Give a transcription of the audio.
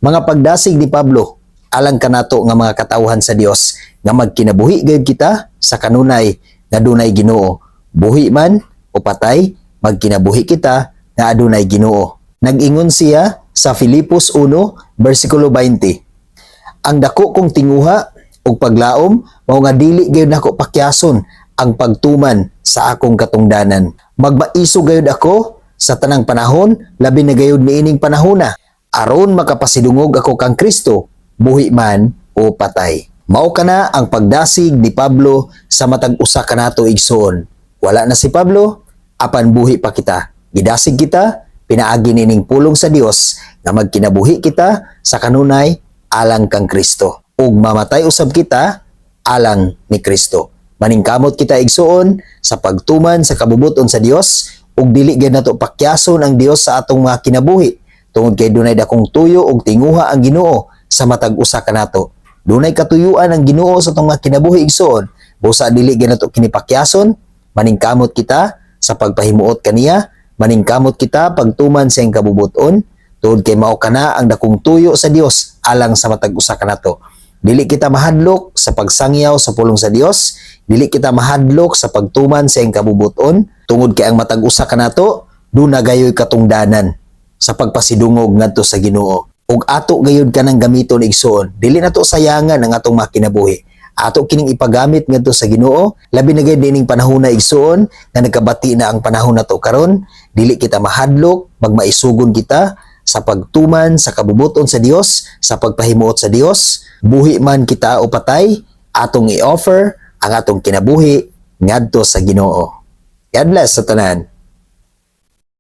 Mga pagdasig ni Pablo alang kanato nga mga katawhan sa Dios nga magkinabuhi gayud kita sa kanunay nga dunay Ginoo. Buhi man o patay, magkinabuhi kita nga adunay Ginoo. Nag-ingon siya sa Filipos 1 bersikulo 20. Ang dako kong tinguha ug paglaom mao nga dili gayud nako pakyason ang pagtuman sa akong katungdanan. Magmaiso gayud ako sa tanang panahon, labi na gayud niining panahona, aron makapasidungog ako kang Kristo, buhi man o patay. Mao kana ang pagdasig ni Pablo sa matag usa kanato igsoon. Wala na si Pablo, apan buhi pa kita. Gidasig kita, pinaagi nining pulong sa Dios nga magkinabuhi kita sa kanunay alang kang Kristo. Ug mamatay usab kita alang ni Kristo. Maningkamot kita igsoon sa pagtuman sa kabubuton sa Dios ug dili gyud nato pakyason ang Dios sa atong mga kinabuhi tungod kay dunay dakong tuyo ug tinguha ang Ginoo sa matag usa kanato. Dunay katuyuan ang Ginoo sa atong mga kinabuhi igsoon. Busa dili gyud nato kinipakyason, maningkamot kita sa pagpahimuot kaniya, maningkamot kita pagtuman sa iyang kabubuton tungod kay mao kana ang dakong tuyo sa Dios alang sa matag usa kanato. Dili kita mahadlok sa pagsangyaw sa pulong sa Dios, dili kita mahadlok sa pagtuman sa iyang kabubuton tungod kay ang matag usa kanato duna gayoy katungdanan sa pagpasidungog ngadto sa Ginoo. Ug ato gayud kanang gamiton igsoon, dili nato sayangan ang atong makinabuhi. Ato kining ipagamit ngadto sa Ginoo, labi na gayud dining panahon na igsoon nga nagkabati na ang panahon nato karon, dili kita mahadlok, magmaisugon kita sa pagtuman sa kabubuton sa Dios, sa pagpahimuot sa Dios, buhi man kita o patay, atong i-offer ang atong kinabuhi ngadto sa Ginoo. God bless sa tanan.